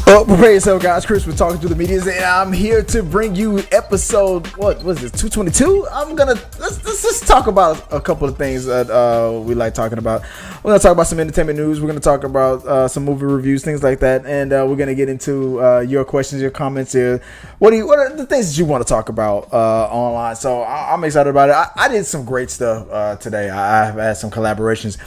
Oh, prepare yourself, guys. Chris, we're talking to the media, and I'm here to bring you episode, what was this, 222? Let's just talk about a couple of things that we like talking about. We're going to talk about some entertainment news. We're going to talk about some movie reviews, things like that, and we're going to get into your questions, your comments here. What are the things that you want to talk about online? So I'm excited about it. I did some great stuff today. I've had some collaborations.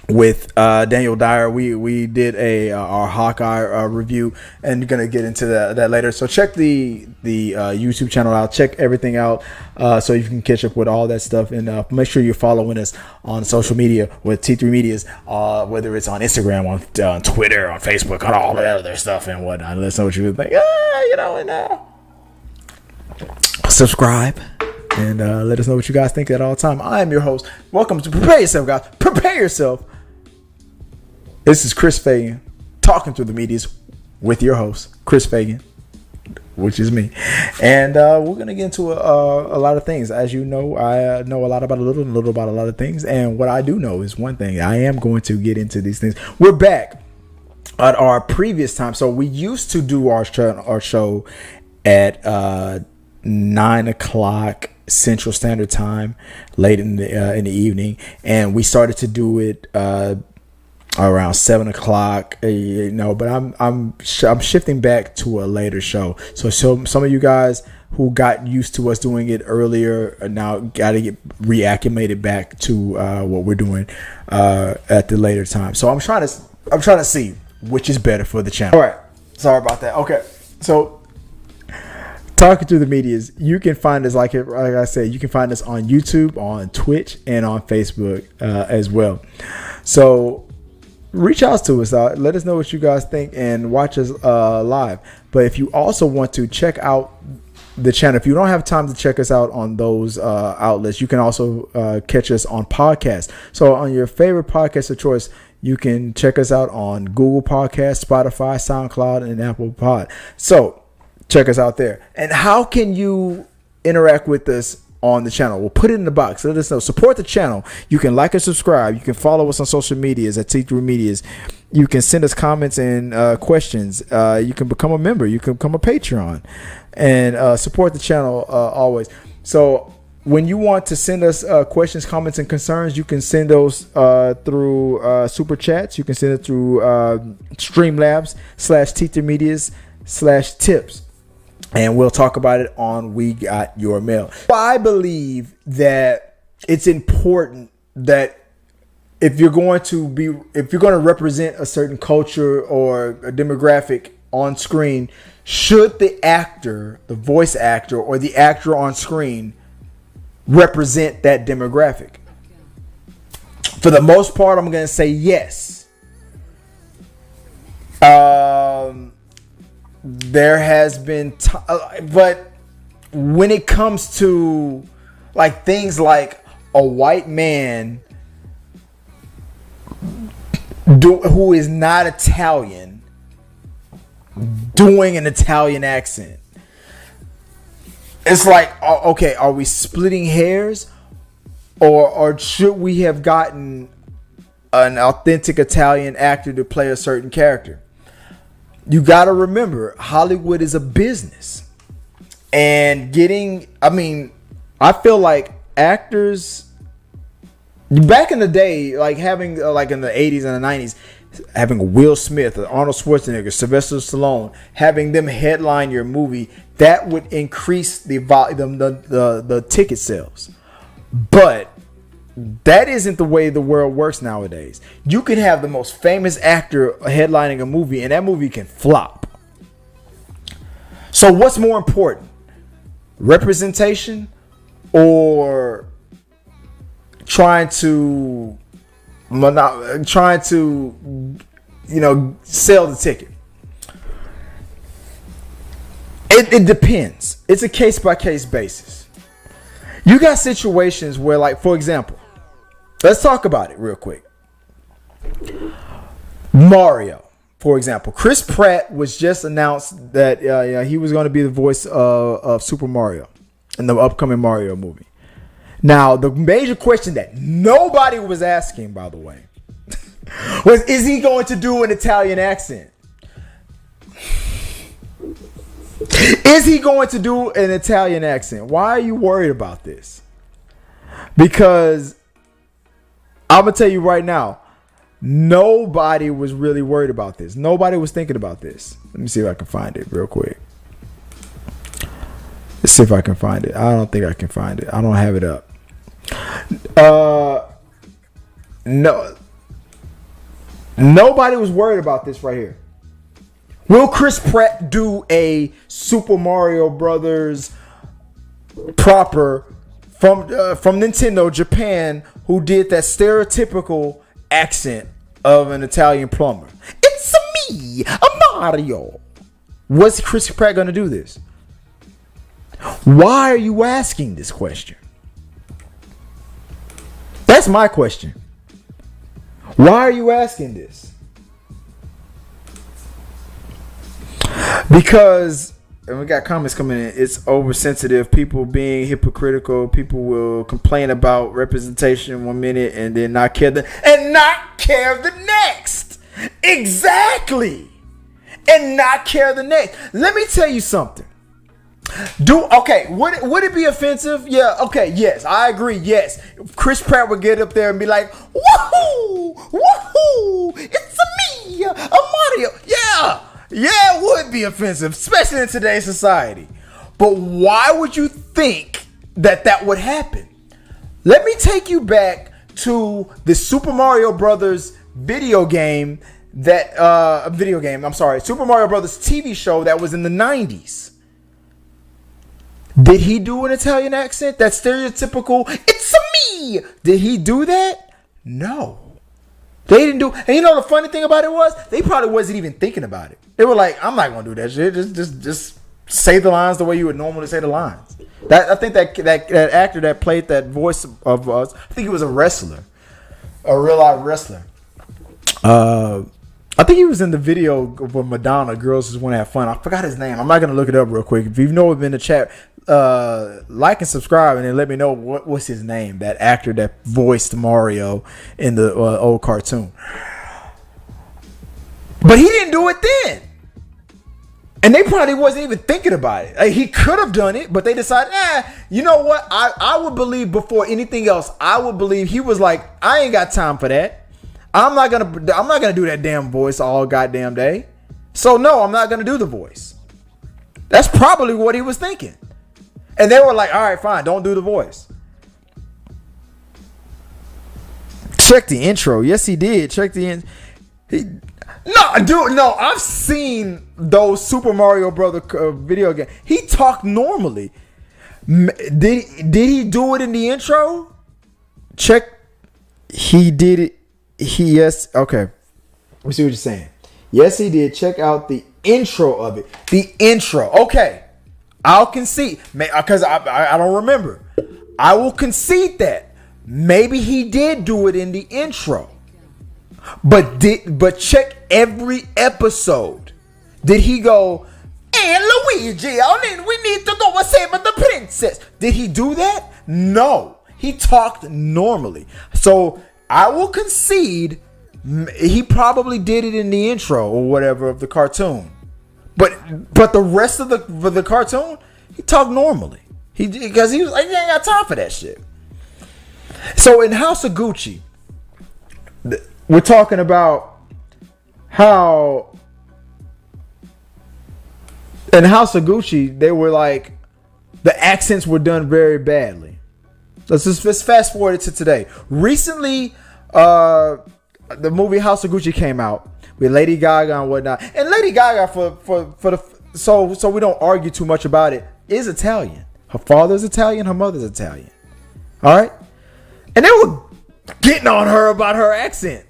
With Daniel Dyer, we did our Hawkeye review, and gonna get into that later. So check the YouTube channel out, check everything out, so you can catch up with all that stuff, and make sure you're following us on social media with T3 Medias, whether it's on Instagram, on Twitter, on Facebook, on all that other stuff and whatnot. Let us know what you think. Subscribe. And let us know what you guys think at all time. I am your host. Welcome to Prepare Yourself, guys. Prepare yourself. This is Chris Fagan, talking through the medias with your host, Chris Fagan, which is me. And we're going to get into a lot of things. As you know, I know a lot about a little and a little about a lot of things. And what I do know is one thing. I am going to get into these things. We're back at our previous time. So we used to do our show at 9 o'clock Central Standard Time, late in the evening, and we started to do it around 7 o'clock. But I'm shifting back to a later show. So some of you guys who got used to us doing it earlier now got to get reacclimated back to what we're doing at the later time. So I'm trying to see which is better for the channel. All right, sorry about that. Okay, so. Talking to the medias, you can find us like I said, you can find us on YouTube, on Twitch, and on Facebook as well. So reach out to us, let us know what you guys think, and watch us live. But if you also want to check out the channel, if you don't have time to check us out on those outlets, you can also catch us on podcasts. So on your favorite podcast of choice, you can check us out on Google Podcasts, Spotify, SoundCloud, and Apple Pod. So check us out there. And how can you interact with us on the channel? We'll put it in the box. Let us know. Support the channel. You can like and subscribe. You can follow us on social medias at T3 Medias. You can send us comments and questions. You can become a member. You can become a Patreon. And support the channel always. So when you want to send us questions, comments, and concerns, you can send those through Super Chats. You can send it through Streamlabs/T3 Medias/tips. And we'll talk about it on We Got Your Mail. I believe that it's important that if you're going to represent a certain culture or a demographic on screen, should the actor, the voice actor, or the actor on screen represent that demographic? For the most part, I'm going to say yes. There has been, but when it comes to like things like a white man who is not Italian doing an Italian accent, it's like, okay, are we splitting hairs, or should we have gotten an authentic Italian actor to play a certain character? You got to remember, Hollywood is a business. And I feel like actors back in the day, like having like in the 80s and the 90s, having Will Smith, Arnold Schwarzenegger, Sylvester Stallone, having them headline your movie, that would increase the ticket sales. But that isn't the way the world works nowadays. You can have the most famous actor headlining a movie, and that movie can flop. So what's more important? Representation or trying to sell the ticket? It depends. It's a case by case basis. You got situations where, like, for example, let's talk about it real quick. Mario. For example, Chris Pratt was just announced that he was going to be the voice of Super Mario in the upcoming Mario movie. Now, the major question that nobody was asking, by the way, was, is he going to do an Italian accent? Is he going to do an Italian accent? Why are you worried about this? Because I'm going to tell you right now, nobody was really worried about this. Nobody was thinking about this. Let me see if I can find it real quick. Let's see if I can find it. I don't think I can find it. I don't have it up. No. Nobody was worried about this right here. Will Chris Pratt do a Super Mario Brothers proper from Nintendo Japan, who did that stereotypical accent of an Italian plumber? It's me, a Mario. Was Chris Pratt going to do this? Why are you asking this question? That's my question. Why are you asking this? Because, and we got comments coming in, it's oversensitive, people being hypocritical, people will complain about representation 1 minute and then not care the next. Exactly. And not care the next. Let me tell you something. Would it be offensive? Yeah, okay, yes, I agree, yes. Chris Pratt would get up there and be like, woohoo, woohoo, it's me, a Mario. Yeah, it would be offensive, especially in today's society. But why would you think that would happen? Let me take you back to the Super Mario Brothers video game Super Mario Brothers TV show that was in the 90s. Did he do an Italian accent? That stereotypical, it's me. Did he do that? No. They didn't do. And you know the funny thing about it was, they probably wasn't even thinking about it. They were like, I'm not going to do that shit. Just say the lines the way you would normally say the lines. I think that actor that played that voice of us, I think he was a wrestler. A real life wrestler. I think he was in the video with Madonna, Girls Just Want to Have Fun. I forgot his name. I'm not going to look it up real quick. If you know him in the chat, like and subscribe and then let me know what's his name, that actor that voiced Mario in the old cartoon. But he didn't do it then. And they probably wasn't even thinking about it. Like, he could have done it, but they decided, you know what? I would believe before anything else, I would believe he was like, I ain't got time for that. I'm not gonna do that damn voice all goddamn day. So no, I'm not gonna do the voice. That's probably what he was thinking. And they were like, all right, fine, don't do the voice. Check the intro. Yes, he did. Check the intro. No, I've seen those Super Mario Brother video games. He talked normally. Did he do it in the intro? Check. He did it. Yes. Okay. Let me see what you're saying. Yes, he did. Check out the intro of it. The intro. Okay. I'll concede. Because I don't remember. I will concede that. Maybe he did do it in the intro. But check every episode. Did he go, and Luigi, we need to go and save the princess? Did he do that? No. He talked normally. So I will concede he probably did it in the intro or whatever of the cartoon. But the rest of the cartoon, he talked normally. Because he was like, I ain't got time for that shit. So in House of Gucci, we're talking about how in House of Gucci, they were like, the accents were done very badly. Let's fast forward to today. Recently, the movie House of Gucci came out with Lady Gaga and whatnot. And Lady Gaga, so we don't argue too much about it, is Italian. Her father's Italian, her mother's Italian. All right? And they were getting on her about her accent.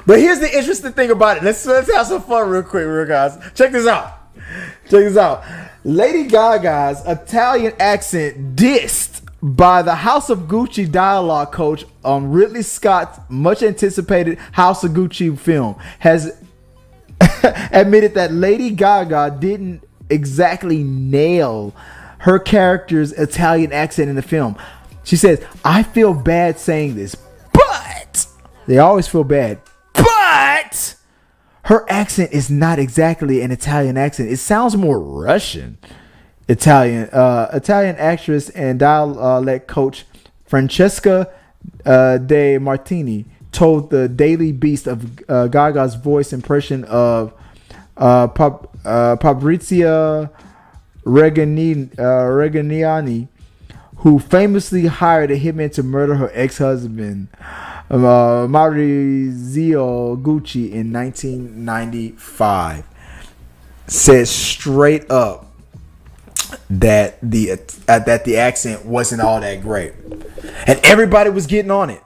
But here's the interesting thing about it. Let's have some fun real quick, guys. Check this out. Lady Gaga's Italian accent dissed by the House of Gucci dialogue coach on Ridley Scott's much anticipated House of Gucci film has admitted that Lady Gaga didn't exactly nail her character's Italian accent in the film. She says, "I feel bad saying this, but," they always feel bad, "but her accent is not exactly an Italian accent. It sounds more Russian." Italian actress and dialect coach Francesca De Martini told the Daily Beast of Gaga's voice impression of Fabrizia Reggiani, who famously hired a hitman to murder her ex-husband Maurizio Gucci in 1995, said straight up that the accent wasn't all that great, and everybody was getting on it.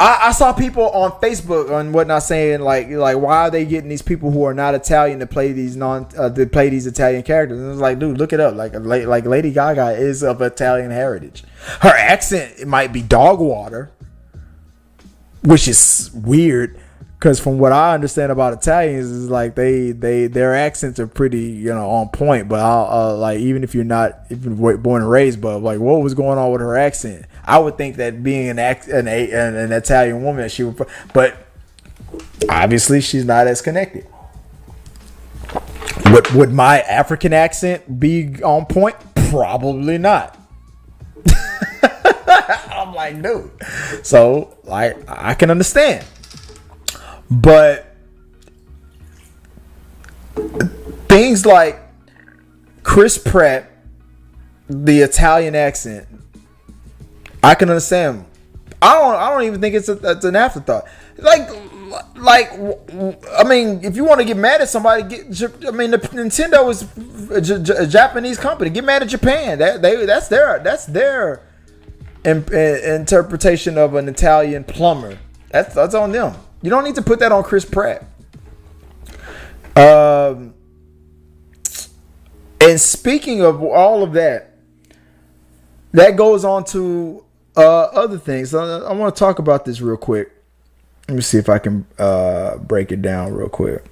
I saw people on Facebook and whatnot saying like why are they getting these people who are not Italian to play these Italian characters? And it was like, dude, look it up. Like Lady Gaga is of Italian heritage. Her accent, it might be dog water, which is weird because from what I understand about Italians is like their accents are pretty on point. But like even if you're not even born and raised, but like what was going on with her accent? I would think that being an Italian woman, she would, but obviously she's not as connected. Would my African accent be on point? Probably not. I'm like, dude. So like I can understand, but things like Chris Pratt, the Italian accent, I can understand. I don't even think it's an afterthought. Like, I mean, if you want to get mad at somebody, Nintendo is a Japanese company. Get mad at Japan. That's their interpretation of an Italian plumber. That's on them. You don't need to put that on Chris Pratt. And speaking of all of that, that goes on to other things. I want to talk about this real quick. Let me see if I can break it down real quick.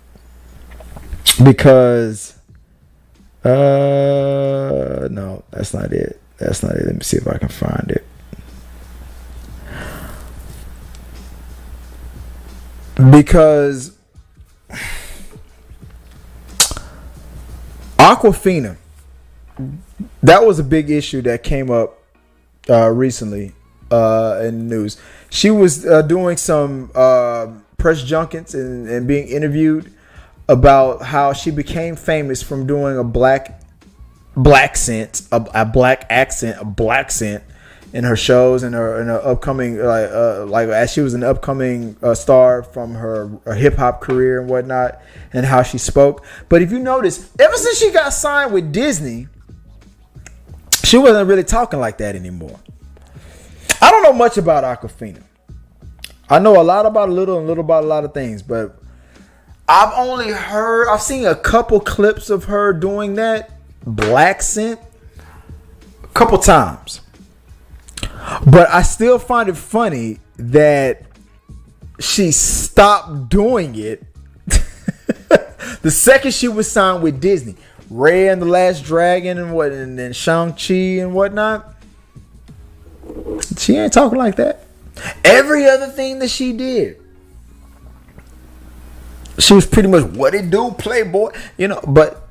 Because no, that's not it. That's not it. Let me see if I can find it. Because Aquafina, that was a big issue that came up recently in the news. She was doing some press junkets and being interviewed about how she became famous from doing a black accent in her shows and her upcoming like as she was an upcoming star from her hip hop career and whatnot, and how she spoke. But if you notice, ever since she got signed with Disney, she wasn't really talking like that anymore. I don't know much about Aquafina. I know a lot about a little and little about a lot of things, but I've seen a couple clips of her doing that black scent a couple times. But I still find it funny that she stopped doing it the second she was signed with Disney. Raya and the Last Dragon and then Shang-Chi and whatnot. She ain't talking like that. Every other thing that she did, she was pretty much what it do, Playboy, But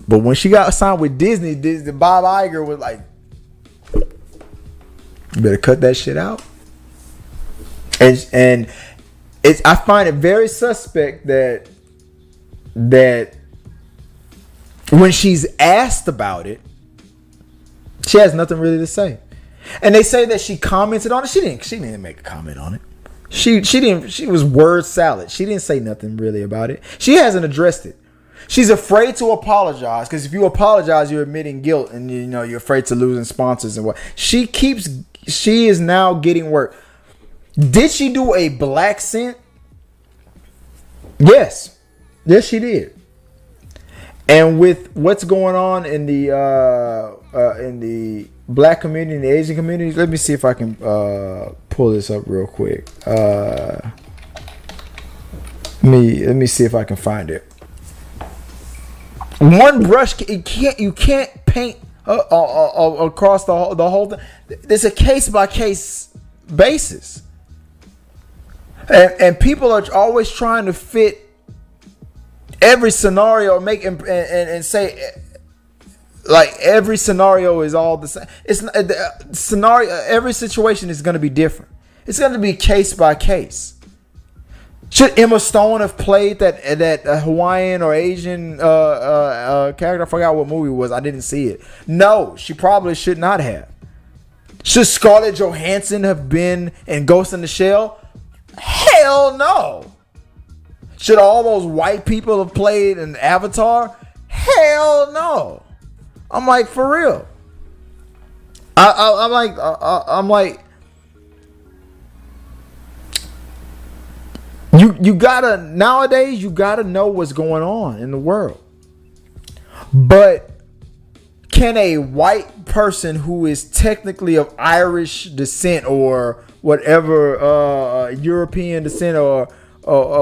when she got signed with Disney, Bob Iger was like, "You better cut that shit out." And I find it very suspect that when she's asked about it, she has nothing really to say. And they say that she commented on it. She didn't make a comment on it. She didn't. She was word salad. She didn't say nothing really about it. She hasn't addressed it. She's afraid to apologize because if you apologize, you're admitting guilt, and you're afraid to losing sponsors and what. She is now getting work. Did she do a black scent? Yes, she did. And with what's going on in the black community and the Asian community, let me see if I can pull this up real quick. Let me see if I can find it. One brush, you can't paint across the whole thing. It's a case by case basis, and people are always trying to fit every scenario, and say like every scenario is all the same. It's the scenario. Every situation is going to be different. It's going to be case by case. Should Emma Stone have played that Hawaiian or Asian character? I forgot what movie it was. I didn't see it. No, she probably should not have. Should Scarlett Johansson have been in Ghost in the Shell? Hell no. Should all those white people have played in Avatar? Hell no. I'm like, for real. I'm like. You gotta, nowadays, you gotta know what's going on in the world. But can a white person who is technically of Irish descent or whatever, European descent or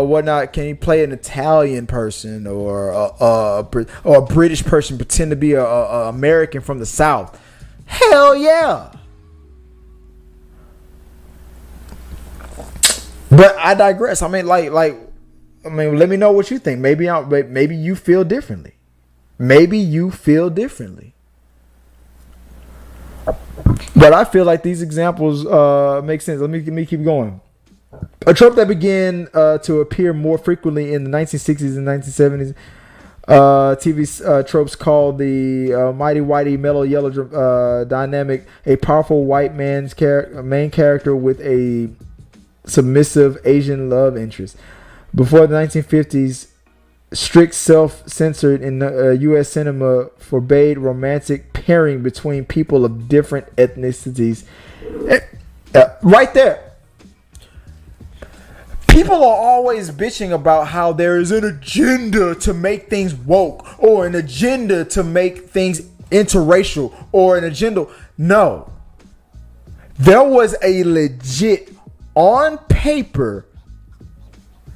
whatnot, can he play an Italian person or a British person pretend to be a American from the South? Hell yeah. But I digress. I mean, let me know what you think. Maybe you feel differently. Maybe you feel differently. But I feel like these examples make sense. Let me keep going. A trope that began to appear more frequently in the 1960s and 1970s. TV tropes called the mighty whitey mellow yellow dynamic, a powerful white man's main character with a submissive Asian love interest. Before the 1950s, strict self-censored in U.S. cinema forbade romantic pairing between people of different ethnicities. Right there. People are always bitching about how there is an agenda to make things woke or an agenda to make things interracial or an agenda. No. There was a legit on paper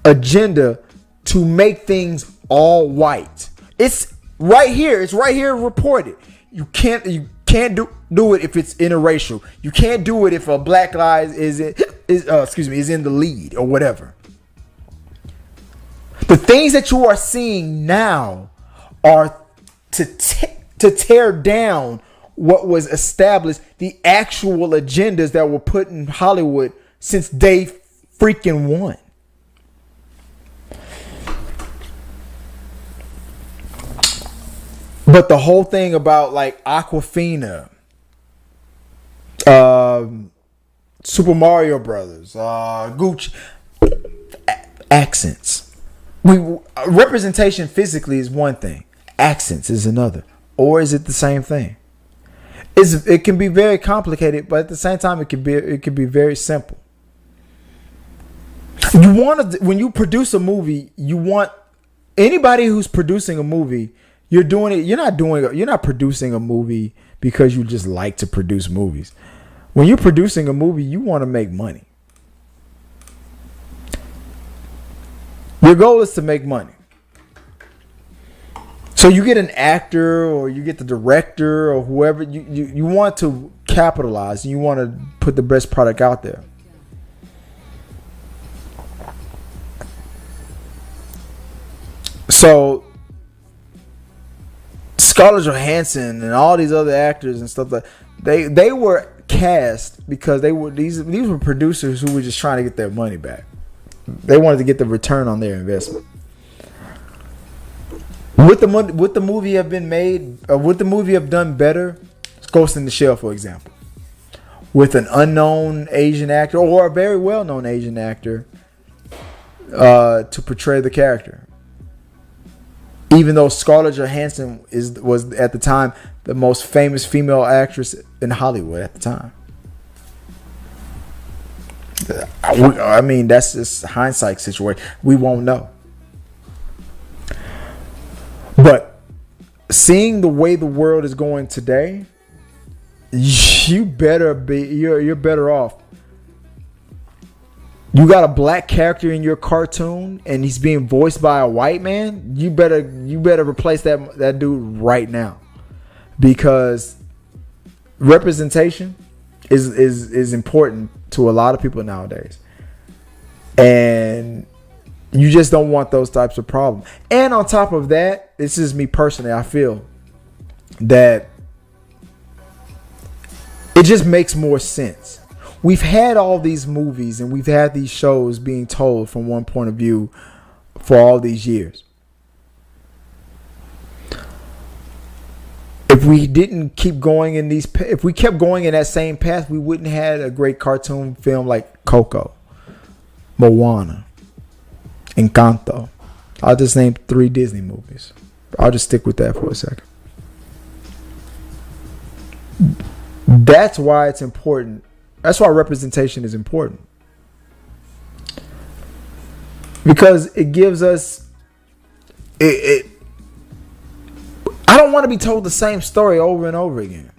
agenda to make things all white. It's right here. It's right here reported. You can't do it if it's interracial. You can't do it if a black guy is in the lead or whatever. The things that you are seeing now are to tear down what was established, the actual agendas that were put in Hollywood since day freaking one. But the whole thing about like Aquafina, Super Mario Brothers, Gucci, accents. Representation physically is one thing. Accents is another. Or is it the same thing? It can be very complicated, but at the same time, it can be very simple. When you produce a movie, you want anybody who's producing a movie. You're not producing a movie because you just like to produce movies. When you're producing a movie, you want to make money. Your goal is to make money. So you get an actor or you get the director or whoever, you want to capitalize and you want to put the best product out there. So Scarlett Johansson and all these other actors and stuff like they were cast because these were producers who were just trying to get their money back. They wanted to get the return on their investment. Would the movie have been made? Would the movie have done better? Ghost in the Shell, for example, with an unknown Asian actor or a very well-known Asian actor to portray the character. Even though Scarlett Johansson was at the time the most famous female actress in Hollywood at the time. I mean, that's just a hindsight situation. We won't know. But seeing the way the world is going today, you're better off You got a black character in your cartoon and he's being voiced by a white man, you better replace that dude right now. Because representation is important to a lot of people nowadays. And you just don't want those types of problems. And on top of that, this is me personally, I feel that it just makes more sense. We've had all these movies and we've had these shows being told from one point of view for all these years. If we didn't keep going in these, if we kept going in that same path, we wouldn't have had a great cartoon film like Coco, Moana, Encanto. I'll just name 3 Disney movies. I'll just stick with that for a second. That's why it's important. That's why representation is important. Because it gives us I don't want to be told the same story over and over again.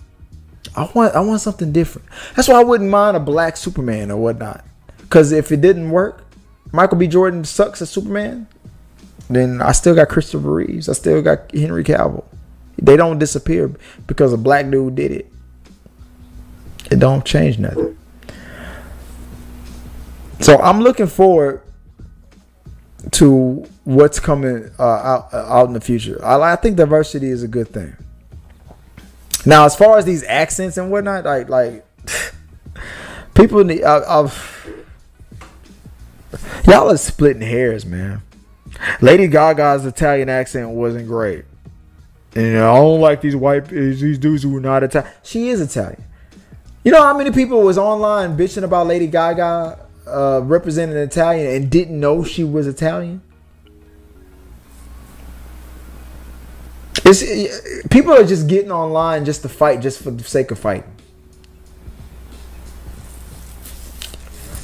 I want something different. That's why I wouldn't mind a black Superman or whatnot. Because if it didn't work, Michael B. Jordan sucks as Superman, then I still got Christopher Reeves. I still got Henry Cavill. They don't disappear because a black dude did it. It don't change nothing. So I'm looking forward to what's coming out in the future. I think diversity is a good thing. Now, as far as these accents and whatnot, like people need. Y'all are splitting hairs, man. Lady Gaga's Italian accent wasn't great, and I don't like these dudes who are not Italian. She is Italian. You know how many people was online bitching about Lady Gaga representing Italian and didn't know she was Italian? People are just getting online just to fight, just for the sake of fighting.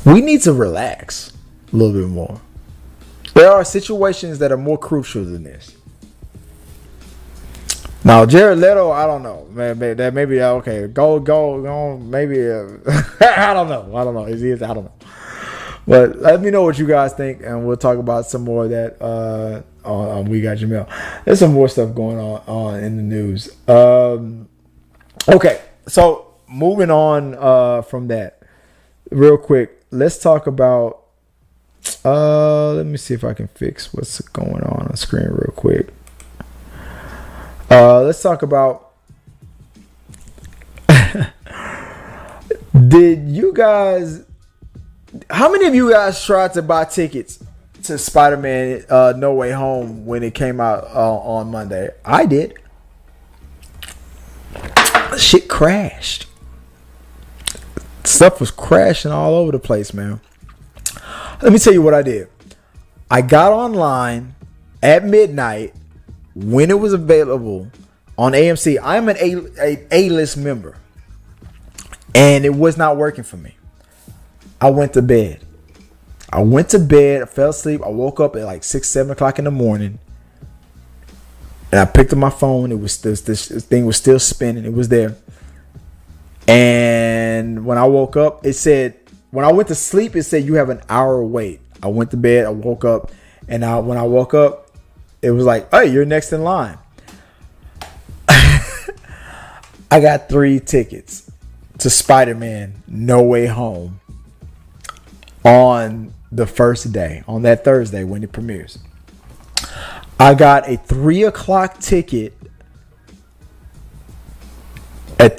We need to relax a little bit more. There are situations that are more crucial than this. Now, Jared Leto, I don't know. Maybe okay. Go on. Maybe I don't know. Is he? I don't know. But let me know what you guys think, and we'll talk about some more of that on We Got Your Mail. There's some more stuff going on in the news. Okay, so moving on from that, real quick, let's talk about. Let me see if I can fix what's going on screen real quick. Let's talk about. Did you guys? How many of you guys tried to buy tickets to Spiderman No Way Home when it came out on Monday? I did. Shit crashed. Stuff was crashing all over the place, man. Let me tell you what I did. I got online at midnight when it was available on AMC. I'm an A-list member, and it was not working for me. I went to bed. I fell asleep. I woke up at like 6, 7 o'clock in the morning, and I picked up my phone. It was this thing was still spinning. It was there. And when I woke up, it said, when I went to sleep, it said you have an hour wait. I went to bed. I woke up, and when I woke up, it was like, hey, you're next in line. I got 3 tickets to Spider-Man No Way Home on the first day, on that Thursday when it premieres. I got a 3 o'clock ticket at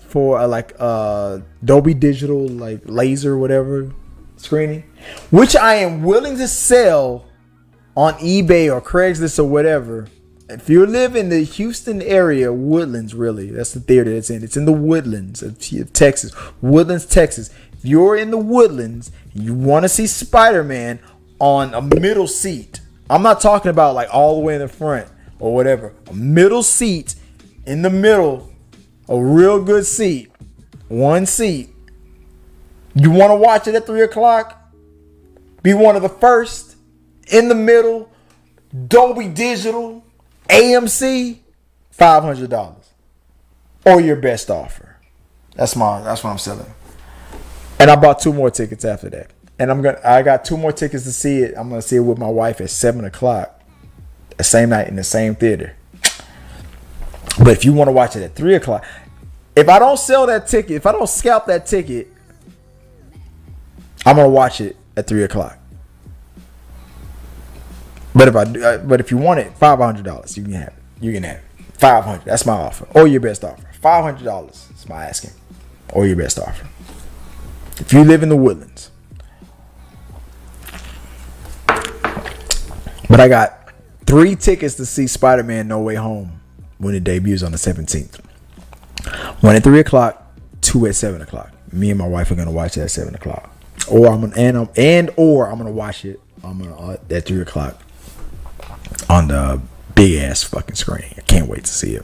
for Dolby Digital, like laser whatever screening, which I am willing to sell on eBay or Craigslist or whatever. If you live in the Houston area, Woodlands, really, that's the theater it's in. It's in the Woodlands of Texas. Woodlands, Texas. If you're in the Woodlands and you want to see Spider-Man on a middle seat, I'm not talking about like all the way in the front or whatever. A middle seat in the middle, a real good seat, one seat. You want to watch it at 3 o'clock? Be one of the first in the middle, Dolby Digital, AMC, $500 or your best offer. That's what I'm selling. And I bought 2 more tickets after that. and I got 2 more tickets to see it. I'm gonna see it with my wife at 7:00, the same night in the same theater. But if you want to watch it at 3:00, if I don't sell that ticket, if I don't scalp that ticket, I'm gonna watch it at 3:00. But if you want it, $500, you can have it. You can have it. $500. That's my offer, or your best offer. $500 is my asking, or your best offer. If you live in the Woodlands. But I got 3 tickets to see Spider-Man No Way Home when it debuts on the 17th. 1 at 3:00, 2 at 7:00. Me and my wife are gonna watch it at 7:00, or I'm gonna watch it. At 3:00 on the big ass fucking screen. I can't wait to see it.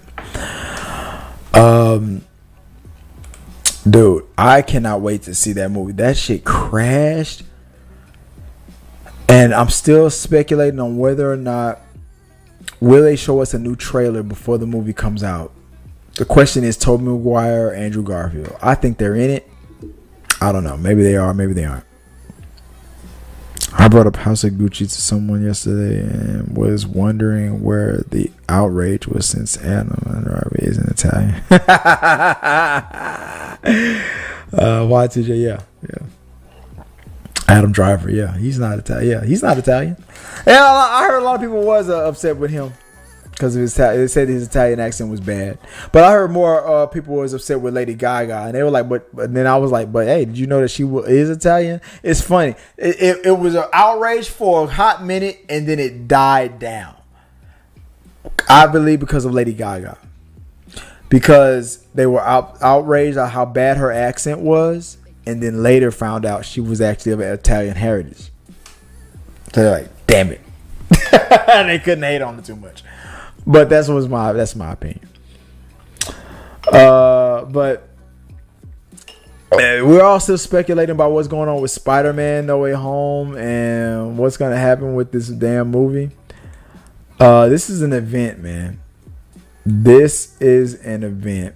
Dude, I cannot wait to see that movie. That shit crashed, and I'm still speculating on whether or not will they show us a new trailer before the movie comes out. The question is Tobey Maguire or Andrew Garfield. I think they're in it. I don't know. Maybe they are. Maybe they aren't. I brought up House of Gucci to someone yesterday and was wondering where the outrage was since Adam Driver isn't Italian. YTJ, yeah. Adam Driver, yeah, he's not Italian. Yeah, he's not Italian. Yeah, I heard a lot of people was upset with him because of his. They said his Italian accent was bad, but I heard more people was upset with Lady Gaga, and they were like, but then I was like, but hey, did you know that she is Italian? It's funny. It was an outrage for a hot minute, and then it died down. I believe because of Lady Gaga, because they were outraged at how bad her accent was, and then later found out she was actually of Italian heritage. So they're like, damn it, they couldn't hate on it too much. But that's my opinion. But we're all still speculating about what's going on with Spider-Man No Way Home and what's going to happen with this damn movie. This is an event, man. This is an event,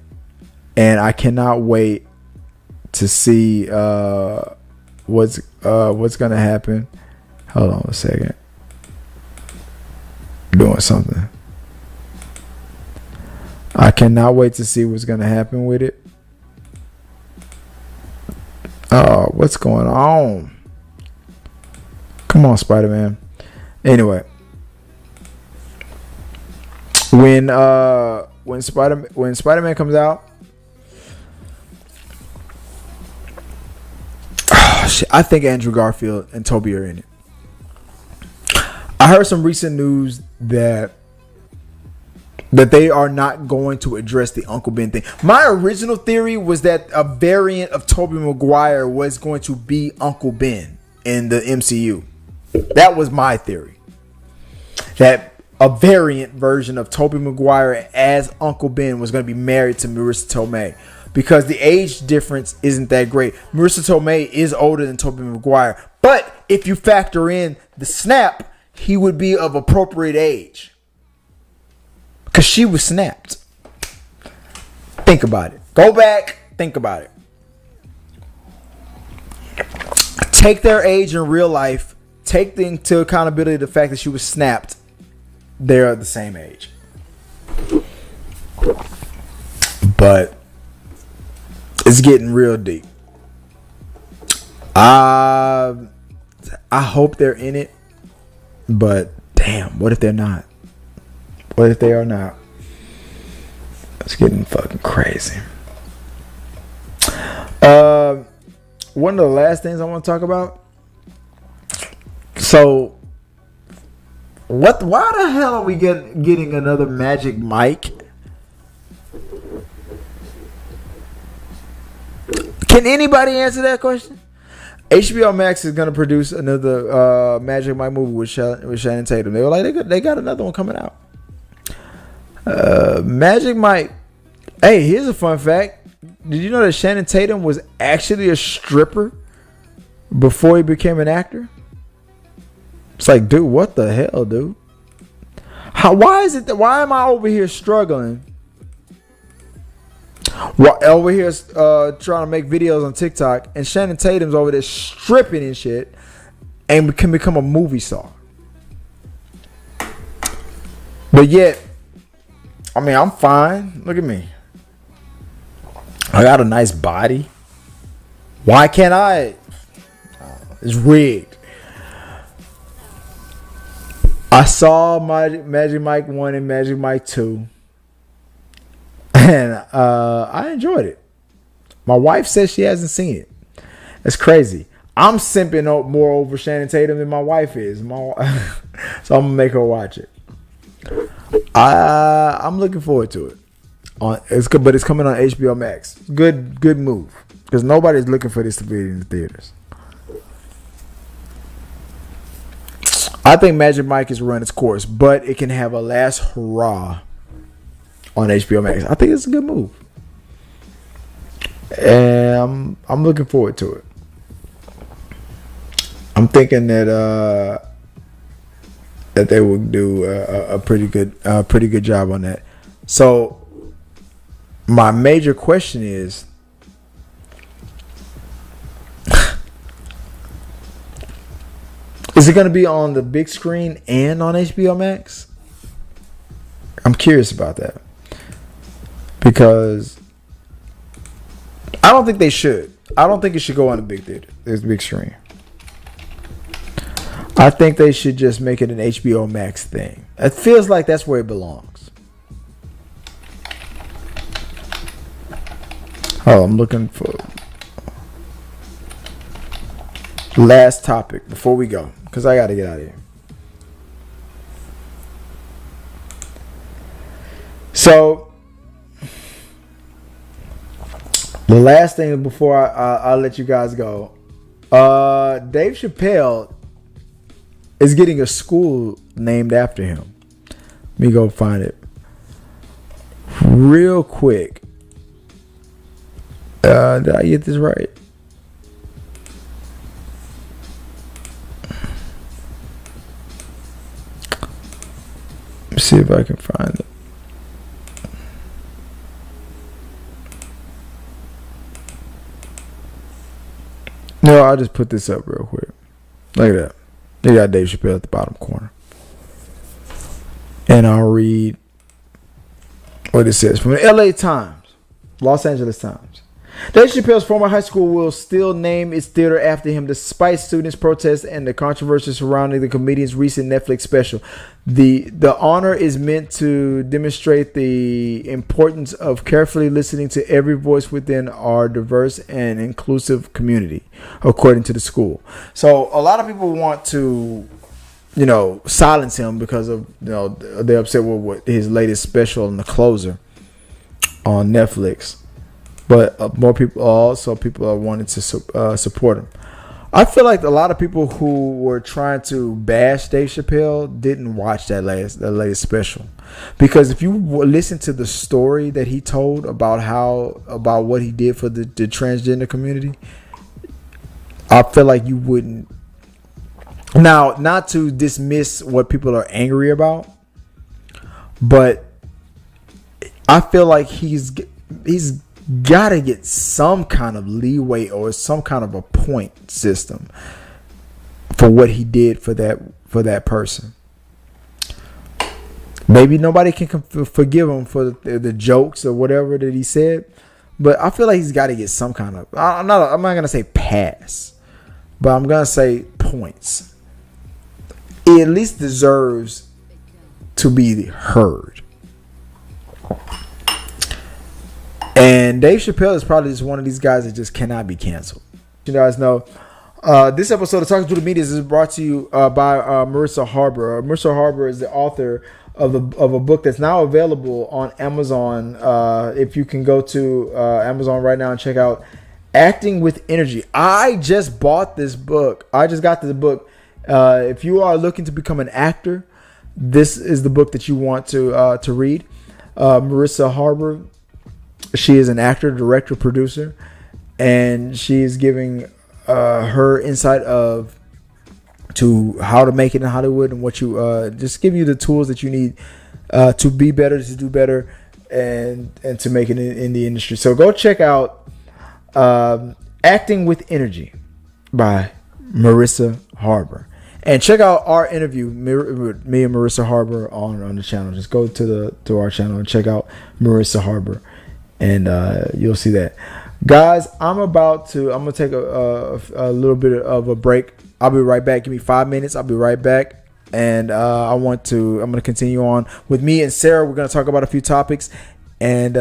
and I cannot wait to see what's going to happen. Hold on a second. Doing something. I cannot wait to see what's going to happen with it. Oh, what's going on? Come on, Spider-Man. Anyway, when Spider-Man comes out, I think Andrew Garfield and Tobey are in it. I heard some recent news that they are not going to address the Uncle Ben thing. My original theory was that a variant of Tobey Maguire was going to be Uncle Ben in the MCU. That was my theory. That a variant version of Tobey Maguire as Uncle Ben was going to be married to Marissa Tomei. Because the age difference isn't that great. Marissa Tomei is older than Tobey Maguire. But if you factor in the snap, he would be of appropriate age. Because she was snapped. Think about it. Go back. Think about it. Take their age in real life. Take into accountability the fact that she was snapped. They're the same age. But it's getting real deep. I hope they're in it. But damn, what if they're not? What if they are not? It's getting fucking crazy. One of the last things I want to talk about. So, why the hell are we getting another Magic Mike? Can anybody answer that question? HBO Max is gonna produce another Magic Mike movie with Channing Tatum. They were like, they got another one coming out. Magic Mike. Hey, here's a fun fact. Did you know that Channing Tatum was actually a stripper before he became an actor? It's like, dude, what the hell, dude? Why am I over here struggling Over here trying to make videos on TikTok, and Shannon Tatum's over there stripping and shit, and can become a movie star. But yet, I mean, I'm fine. Look at me. I got a nice body. Why can't I? It's rigged. I saw Magic Mike 1 and Magic Mike 2. And I enjoyed it. My wife says she hasn't seen it. That's crazy. I'm simping more over Shannon Tatum than my wife is. So I'm going to make her watch it. I'm looking forward to it. It's good, but it's coming on HBO Max. Good move. Because nobody's looking for this to be in the theaters. I think Magic Mike has run its course, but it can have a last hurrah on HBO Max. I think it's a good move. And I'm looking forward to it. I'm thinking that they will do a pretty good job on that. So my major question is, is it going to be on the big screen and on HBO Max? I'm curious about that. Because I don't think they should. I don't think it should go on the big theater. There's the big screen. I think they should just make it an HBO Max thing. It feels like that's where it belongs. Oh, I'm looking for last topic before we go, because I got to get out of here. So, the last thing before I'll let you guys go. Dave Chappelle is getting a school named after him. Let me go find it real quick. Did I get this right? Let's see if I can find it. No, I'll just put this up real quick. Look at that. They got Dave Chappelle at the bottom corner. And I'll read what it says from the LA Times, Los Angeles Times. Dave Chappelle's former high school will still name its theater after him despite students' protests and the controversy surrounding the comedian's recent Netflix special. The honor is meant to demonstrate the importance of carefully listening to every voice within our diverse and inclusive community, according to the school. So a lot of people want to, silence him because of, they're upset with his latest special and The Closer on Netflix. But more people are wanting to support him. I feel like a lot of people who were trying to bash Dave Chappelle didn't watch that latest special, because if you listen to the story that he told about what he did for the transgender community, I feel like you wouldn't. Now, not to dismiss what people are angry about, but I feel like he's gotta get some kind of leeway or some kind of a point system for what he did for that person. Maybe nobody can forgive him for the jokes or whatever that he said, but I feel like he's got to get some kind of, I'm not gonna say pass, but I'm gonna say points. He at least deserves to be heard. And Dave Chappelle is probably just one of these guys that just cannot be canceled. You guys know, this episode of Talking to the Media is brought to you by Marissa Harbour. Marissa Harbour is the author of a book that's now available on Amazon. If you can go to Amazon right now and check out Acting with Energy. I just bought this book. I just got this book. If you are looking to become an actor, this is the book that you want to read. Marissa Harbour. She is an actor, director, producer, and she is giving her insight to how to make it in Hollywood and what you just give you the tools that you need to be better, to do better, and to make it in the industry. So go check out Acting with Energy by Marissa Harbor. And check out our interview, me and Marissa Harbor on the channel. Just go to our channel and check out Marissa Harbor, and you'll see that. Guys, I'm gonna take a little bit of a break. I'll be right back. Give me 5 minutes. I'll be right back, and I'm gonna continue on with me and Sarah. We're gonna talk about a few topics and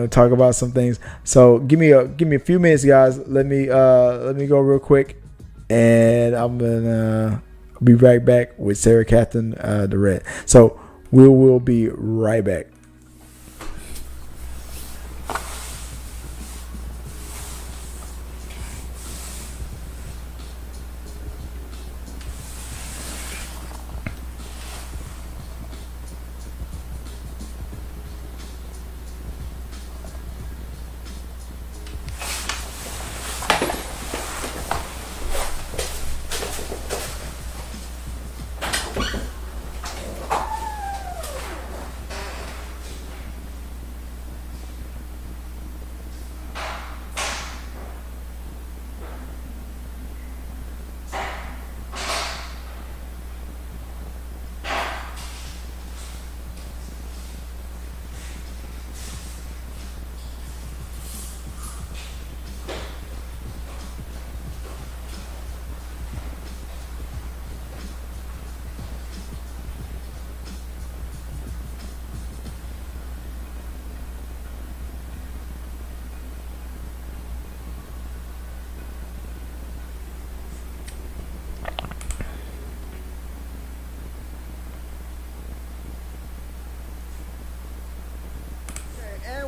talk about some things. So give me a few minutes, guys. Let me go real quick. And I'm gonna be right back with Sarah Katherine the Red. So we will be right back.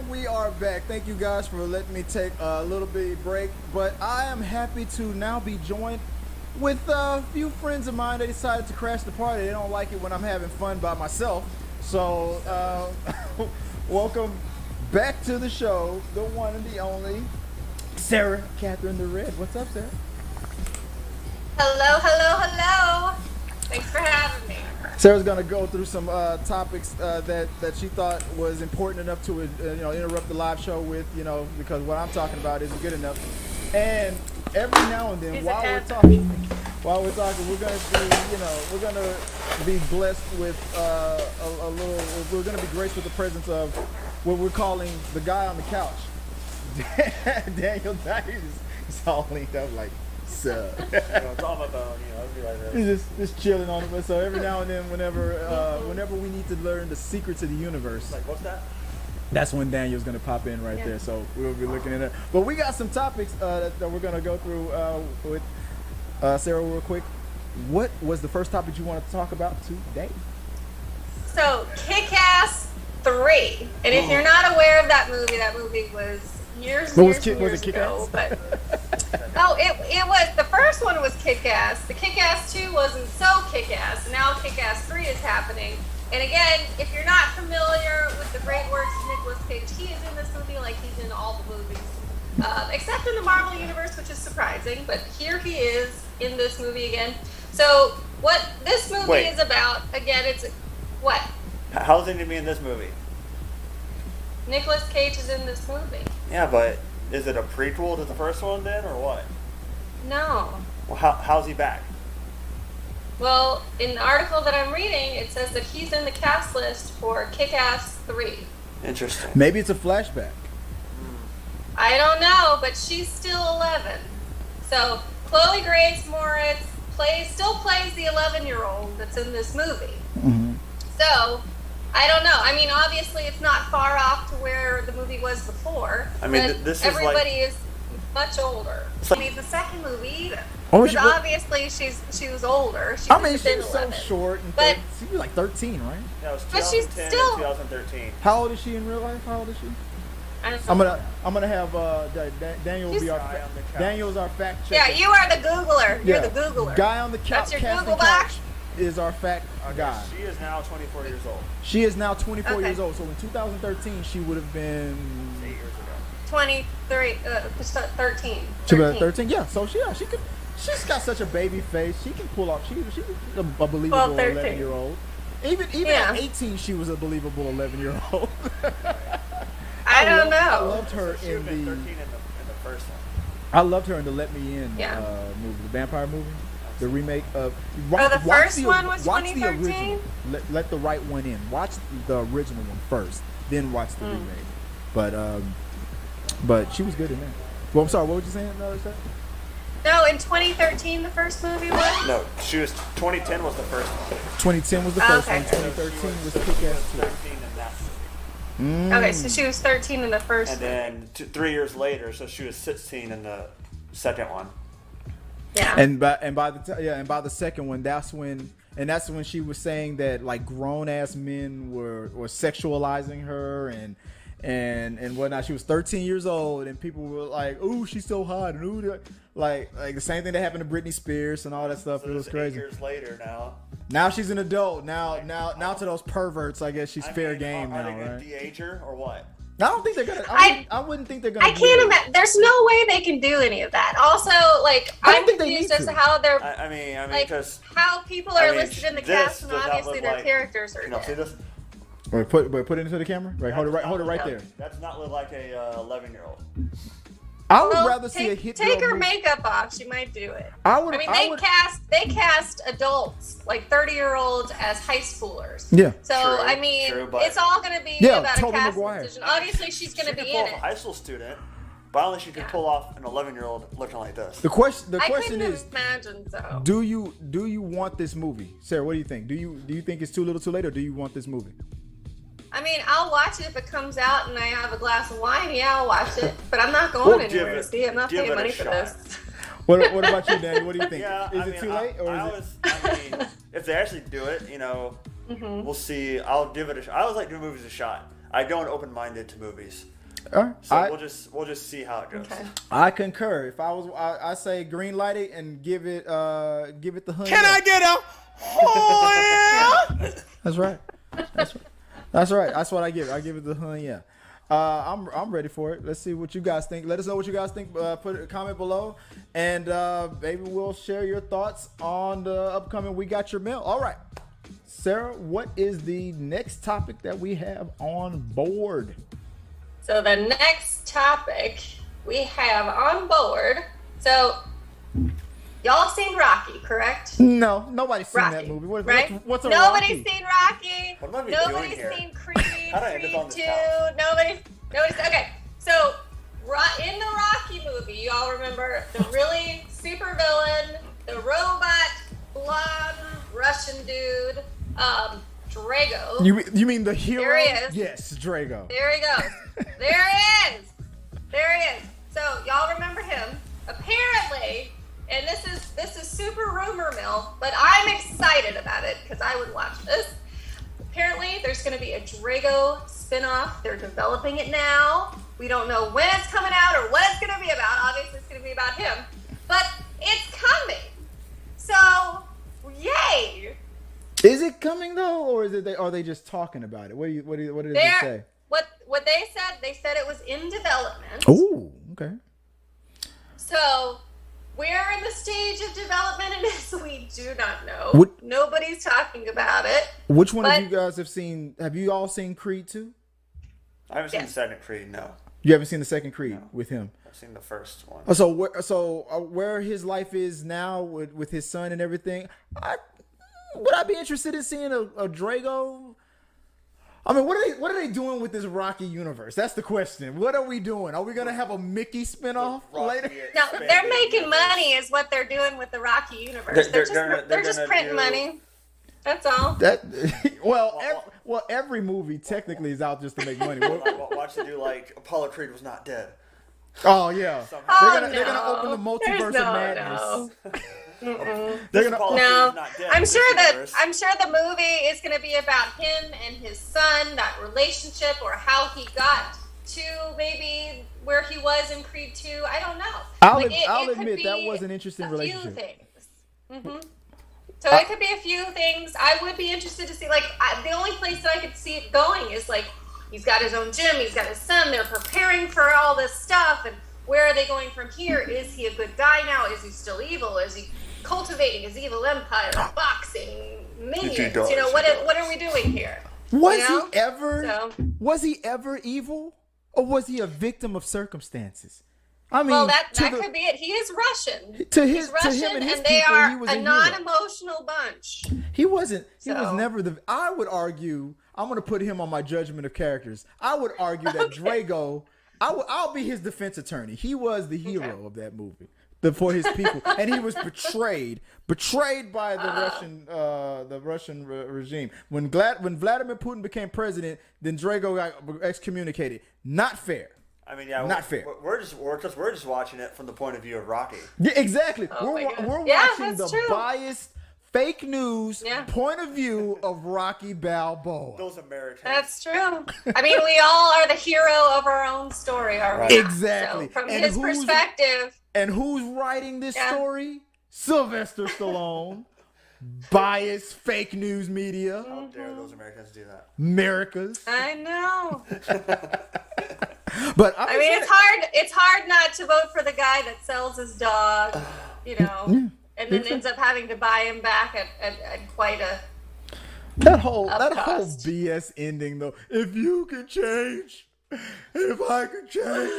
We are back. Thank you guys for letting me take a little bit break, but I am happy to now be joined with a few friends of mine. They decided to crash the party. They don't like it when I'm having fun by myself. So welcome back to the show, the one and the only Sarah Katherine the Red. What's up, Sarah? Hello, hello, hello. Thanks for having me. Sarah's gonna go through some topics that she thought was important enough to interrupt the live show with, because what I'm talking about isn't good enough. And every now and then, while we're talking, we're gonna be blessed with a little. We're gonna be graced with the presence of what we're calling the guy on the couch. Daniel Dyer is all linked up like. It's all about the, He's just chilling on it. But so every now and then, whenever we need to learn the secrets of the universe, like what's that? That's when Daniel's gonna pop in right there. So we'll be looking at it. But we got some topics that we're gonna go through with Sarah real quick. What was the first topic you wanted to talk about today? So, Kick-Ass 3. And if you're not aware of that movie was years ago. But no, it was, the first one was Kick-Ass. The Kick-Ass 2 wasn't so Kick-Ass. Now Kick-Ass 3 is happening. And again, if you're not familiar with the great works of Nicolas Cage, he is in this movie like he's in all the movies. Except in the Marvel Universe, which is surprising. But here he is in this movie again. So what this movie is about, again, it's, what? How's he going to be in this movie? Nicolas Cage is in this movie. Yeah, but is it a prequel to the first one then, or what? No. Well, how's he back? Well, in the article that I'm reading, it says that he's in the cast list for Kick-Ass 3. Interesting. Maybe it's a flashback. I don't know, but she's still 11. So Chloe Grace Moritz still plays the 11-year-old that's in this movie. Mm-hmm. So I don't know. I mean, obviously, it's not far off to where the movie was before. I mean, this is everybody is much older. I mean, the second movie either. Oh, because obviously she was older. She was so short. But she was like 13, right? Yeah, it was 2010 but she's still and 2013. How old is she in real life? How old is she? I'm gonna have Daniel will be Daniel's our fact checker. Yeah, you are the Googler. You're the Googler. Guy on the couch. That's your Google box. Is our fact guy. She is now 24 years old. She is now 24 years old. So in 2013, she would have been 8 years ago. 23, 13. She was 13. Yeah. So she could. She's got such a baby face. She can pull off. She's a believable 11-year-old. Even at 18, she was a believable 11-year-old. I don't know. I loved her She in would have been the. 13 in the first one. I loved her in the Let Me In movie, the vampire movie, the remake of. The first one was watch the 2013? original. Let the right one in. Watch the original one first, then watch the remake. But she was good in that. Well, I'm sorry. What were you saying? No, in 2013, the first movie was. No, 2010 was the first one. 2010 was the first one. Okay. 2013 was Kick-Ass 2. 13 in that movie. Okay, so she was 13 in the first. And then 3 years later, so she was 16 in the second one. Yeah. And by the second one, that's when she was saying that like grown ass men were sexualizing her and whatnot. She was 13 years old, and people were like, "Ooh, she's so hot," and ooh, like the same thing that happened to Britney Spears and all that stuff. So It was crazy. 8 years later Now she's an adult. Now to those perverts, I guess she's fair game are now, they gonna right? de-age her or what? I don't think they're gonna. I wouldn't think they're gonna. I can't imagine. There's no way they can do any of that. Also, like, I'm confused as to how they're. I mean, like, because how people are listed in the cast and obviously their characters are see dead. this? Wait, put it into the camera. Right, hold it right there. That does not look like a 11-year-old. I would rather see a hit. Take her makeup off. She might do it. They cast adults, like 30-year-olds, as high schoolers. Yeah. So True, but it's all going to be about Tobey a casting Maguire. decision. Obviously, she's going to be in She could pull off it. a high school student, but only she could pull off an 11-year-old looking like this. The question I couldn't is, imagine so. do you want this movie, Sarah? What do you think? Do you think it's too little, too late, or do you want this movie? I mean, I'll watch it if it comes out and I have a glass of wine. Yeah, I'll watch it. But I'm not going anywhere to see it. I'm not paying money for this. What about you, Danny? What do you think? Is it too late, or if they actually do it, we'll see. I'll give it I always like giving movies a shot. I go in open-minded to movies. All right. So we'll just see how it goes. Okay. I concur. If I say green light it and give it the honey. Can I get a That's right. That's right. That's what I give it. I give it the honey. Yeah. I'm ready for it. Let's see what you guys think. Let us know what you guys think. Put a comment below, and maybe we'll share your thoughts on the upcoming We Got Your Mail. All right, Sarah, what is the next topic that we have on board? So the next topic we have on board. So y'all seen Rocky, correct? No, nobody's seen Rocky, that movie. What's a Nobody's Rocky? seen Rocky. What am I doing Nobody's here? seen Creed. How did I end up on Creed this 2. couch? Nobody's. Okay, so in the Rocky movie, you all remember the really super villain, the robot blonde Russian dude, Drago. You mean the hero? There he is. Yes, Drago. There he goes. There he is. There he is. So y'all remember him? Apparently, and this is super rumor mill, but I'm excited about it because I would watch this. Apparently, there's going to be a Drago spinoff. They're developing it now. We don't know when it's coming out or what it's going to be about. Obviously, it's going to be about him, but it's coming. So, yay! Is it coming though, or are they just talking about it? What did they say? What they said it was in development. Oh, okay. So, where in the stage of development it is, we do not know. Nobody's talking about it. Which one of you guys have seen? Have you all seen Creed 2? I haven't seen the second Creed. No. You haven't seen the second Creed with him. I've seen the first one. Where his life is now with his son and everything, would I be interested in seeing a Drago? I mean, what are they doing with this Rocky universe? That's the question. What are we doing? Are we gonna have a Mickey spinoff later? No, they're making money, is what they're doing with the Rocky universe. They're just printing money. That's all. Every movie technically is out just to make money. Watch them do like Apollo Creed was not dead. Oh yeah, they're gonna open the multiverse of madness. I'm sure the movie is going to be about him and his son, that relationship, or how he got to maybe where he was in Creed 2. I don't know. I'll admit that was an interesting relationship. Few things. Mm-hmm. So it could be a few things. I would be interested to see. The only place that I could see it going is he's got his own gym, he's got his son. They're preparing for all this stuff, and where are they going from here? Is he a good guy now? Is he still evil? Is he? cultivating his evil empire of boxing, minions. does, You know, what are we doing here? Was You know? he ever? Was he ever evil, or was he a victim of circumstances? I mean, well, that could be it. He is Russian. He's Russian, and his and they people, are he was a hero. non-emotional bunch. He wasn't. He was So- never the. I would argue. I'm going to put him on my judgment of characters. I would argue that Drago. I'll be his defense attorney. He was the hero of that movie for his people, and he was betrayed by the Russian regime. When Vladimir Putin became president, then Drago got excommunicated. Not fair. I mean, yeah, not fair. We're just watching it from the point of view of Rocky. Yeah, exactly. Oh We're yeah, watching the that's true. biased, fake news Yeah. point of view of Rocky Balboa. Those Americans. That's true. I mean, we all are the hero of our own story, are we? Right. not? Exactly. So, from And his who's- perspective, And who's writing this Yeah. story? Sylvester Stallone. Biased, fake news media. How dare those Americans do that? America's. I know. But I mean, it's hard not to vote for the guy that sells his dog, you know, and then ends up having to buy him back at quite a. that whole cost. BS ending though. If you can change, if I can change,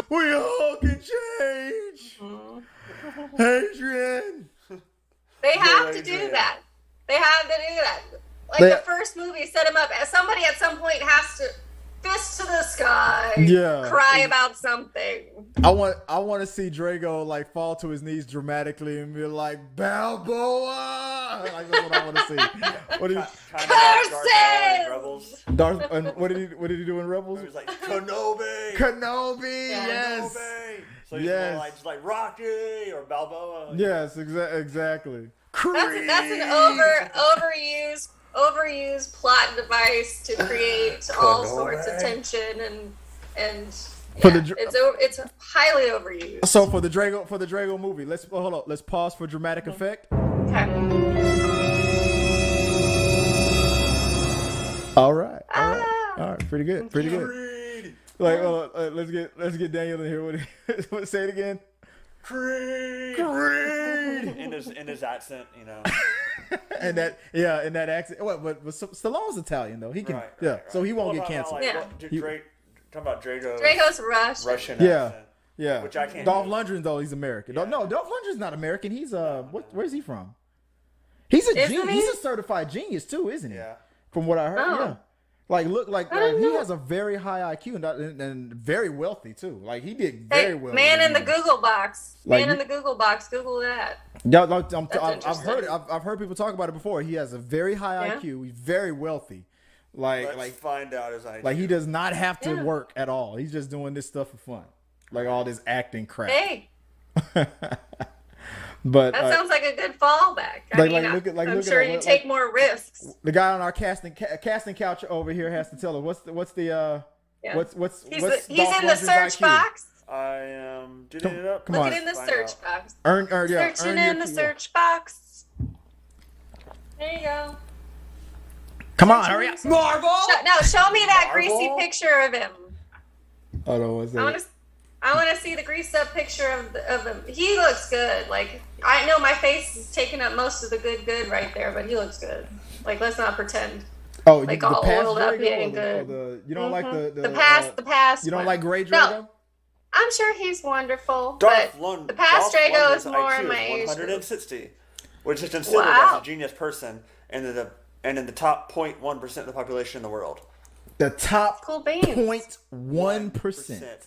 we all can change. Adrian. They have to Adrian. do that. They have to do that. Like They- the first movie set him up. Somebody at some point has to fist to the sky. Yeah. Cry about something. I want to see Drago like fall to his knees dramatically and be like Balboa. Like that's what I want to see. What did Kind of like Darth Vader in Curses! Rebels. Darth, and what did he do in Rebels? He was like Kenobi. Kenobi. Yeah. Yes. Kenobi. So he's Yes. more like just like Rocky or Balboa. Yes. Exactly. That's an overused plot device to create all sorts of tension and For yeah, the it's highly overused. So for the Drago movie, let's hold on. Let's pause for dramatic effect. Okay. All right. Pretty good. Creed. Like, let's get Daniel in here. What? Say it again. Creed. Creed. In his accent, you know. And that accent. What? But Stallone's Italian though. He can. Right. So he won't Well, get canceled. Yeah. Talking about Drago's Drago's Russian. Russian Yeah. accent. Yeah. Which I can't Dolph do. Lundgren though, he's American. Yeah. No, Dolph Lundgren's not American. He's where's he from? He's a Isn't genius. he? He's a certified genius too, isn't he? Yeah. From what I heard. Oh. Yeah. Like I didn't he know. has a very high IQ and very wealthy too. Like he did Hey, very well. man in the Google box. Like, Man in the Google box. Google that. Yeah, like, That's I've heard interesting. I've heard people talk about it before. He has a very high Yeah. IQ. He's very wealthy. Let's find out his idea. Like he does not have to Yeah. work at all. He's just doing this stuff for fun. Like all this acting crap. Hey, But that sounds like a good fallback. like, look at I'm look sure at you like, take more risks. the guy on our casting couch over here has to tell us what's the Yeah. what's He's Dolph in the Lundgren's search IQ? box. I am digging it up. Come Look on. it in the Find search out. box. Searching Searching in the search box. There you go. Come on, hurry up. Marvel. Show me that greasy Marvel? picture of him. Hold on, what's that? I want to see the greased up picture of him. He looks good. Like, I know my face is taking up most of the good right there, but he looks good. Like, let's not pretend. Oh, Like, the all past oiled up, he Drago ain't or good. the you don't like The past. you don't one. like Gray Drago? No, I'm sure he's wonderful, Darth but Lund. the past Dolph Drago is Lundgren's more IQ in my is age. 160, which is considered Wow. as a genius person and in the top 0.1% of the population in the world. The top Cool beans. 0.1%.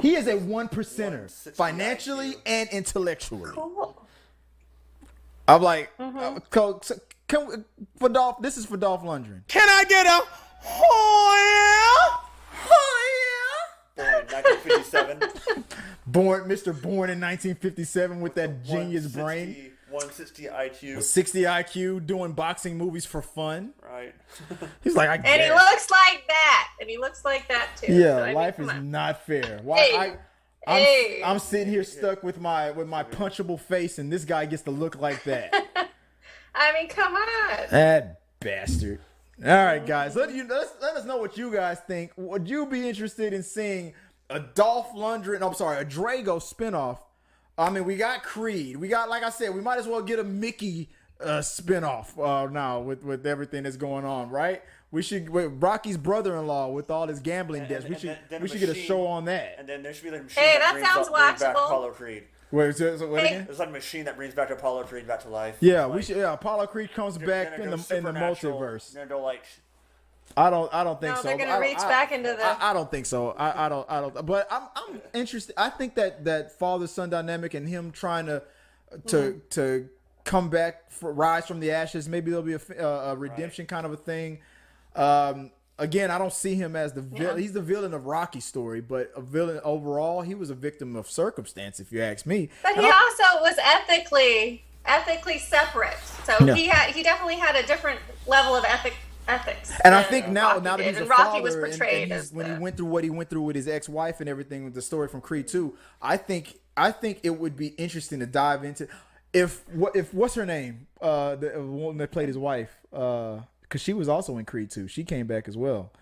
He is a 1%er 160 financially IQ. and intellectually. Cool. I'm like, for Dolph. This is for Dolph Lundgren. Can I get a Born in 1957. Born in 1957 with that genius brain. 160 IQ. 60 IQ, doing boxing movies for fun. Right. He's like, I And guess. he looks like that. And he looks like that too. Yeah, So, I mean, life come is on. not fair. Why? Hey. I'm sitting here stuck with my punchable face, and this guy gets to look like that. I mean, come on. That bastard. All right, guys, let us know what you guys think. Would you be interested in seeing a Dolph Lundgren? I'm sorry, a Drago spinoff I mean, we got Creed. We got, like I said, we might as well get a Mickey spinoff now with everything that's going on, right? We should with Rocky's brother-in-law with all his gambling debts. We should get a show on that. And then there should be like a machine that sounds brings back watchable. Apollo Creed. Wait, so what again? There's like a machine that brings back Apollo Creed back to life. Yeah, like, we should. Yeah, Apollo Creed comes back in the multiverse. They're like. I don't think so. They're gonna reach back into the. I don't think so. I don't. But I'm interested. I think that father-son dynamic and him trying to come back, rise from the ashes. Maybe there'll be a redemption kind of a thing. Again, I don't see him as the villain. He's the villain of Rocky's story, but a villain overall. He was a victim of circumstance, if you ask me. But he also was ethically separate. So he definitely had a different level of ethics. And I think now that he's a Rocky father, was portrayed when he went through what he went through with his ex-wife and everything, with the story from Creed 2, I think it would be interesting to dive into if what's her name, the woman that played his wife, because she was also in Creed 2. She came back as well.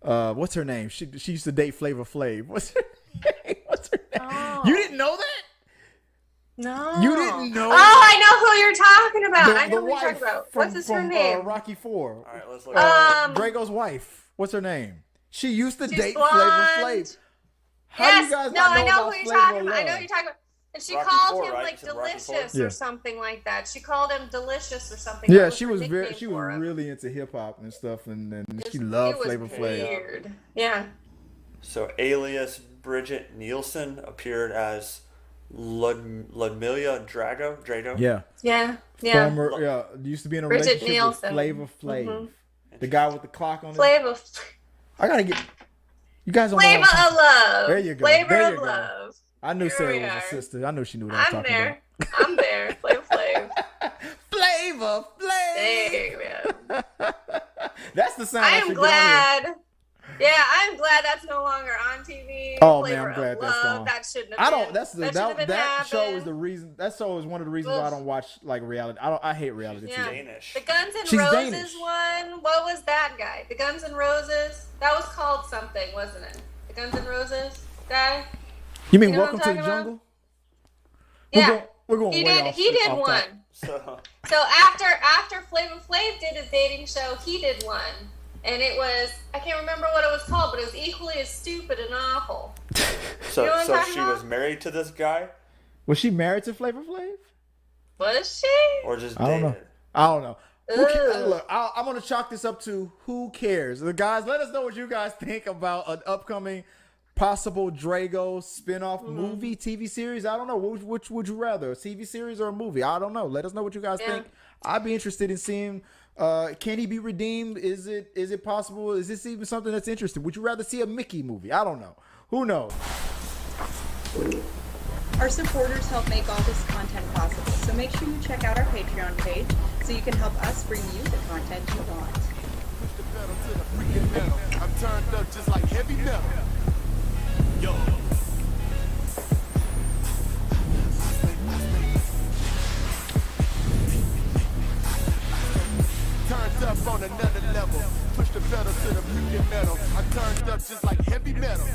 What's her name? She used to date Flavor Flav. What's her name? Oh. You didn't know that? No. You didn't know? Oh, I know who you're talking about. I know who you're wife talking about. from, What's her name? Rocky 4. All right, let's look. Drago's wife. What's her name? She used to date blonde. Flavor Flav. How do you guys not know I know about who you're Flavor talking of about. I know Love? who you're talking about. And she Rocky called 4, him right? like You said Rocky 4? delicious Yeah. or something like that. She called him delicious or something. Yeah, That was she her was nickname for him. really into hip hop and stuff, and she loved Flavor Flav. Weird. Yeah. So alias Bridget Nielsen appeared as Ludmilla Drago. Yeah. Yeah. Used to be in a Bridget relationship Nielsen. with Flavor Flav. The guy with the clock on it. Flavor. I gotta get. You guys don't know. Flavor what I'm of love. There you go. Flavor There you of go. love. I knew Here Sarah we was are. a sister. I knew she knew what I was I'm talking there. I'm there. Flavor Flav. about. Flavor Flav. Dang, man. That's the sound. I I am should glad. Yeah, I'm glad that's no longer on TV. Oh, man, Flavor I'm glad of that's love. gone. That shouldn't have I been. don't. That's the that shouldn't have been that show is happened. the reason. That show is one of the reasons why I don't watch like reality. I hate reality Yeah. TV. Danish. The Guns N' She's Roses Danish. one. What was that guy? The Guns N' Roses. That was called something, wasn't it? The Guns N' Roses guy. You mean You know what Welcome I'm to the talking Jungle? Yeah. We're going He way did. off. He did off one. top. So So after Flavor Flav did his dating show, he did one, and it was I can't remember what it was called, but it was equally as stupid and awful. so You know what I'm talking she about? was married to this guy, Was she married to Flavor Flav? Was she? or just I don't dated? know. I don't know. Ugh. Look, I'm going to chalk this up to who cares. The guys, let us know what you guys think about an upcoming possible Drago spinoff movie, TV series. I don't know. Which would you rather, a TV series or a movie? I don't know. Let us know what you guys think. I'd be interested in seeing. Can he be redeemed? Is it possible? Is this even something that's interesting? Would you rather see a Mickey movie? I don't know. Who knows? Our supporters help make all this content possible, so make sure you check out our Patreon page so you can help us bring you the content you want. Push the pedal to the freaking metal. I'm turned up just like heavy metal. Yo. Turned up on another level. Push the pedal to the freaking metal. I turned up just like heavy metal.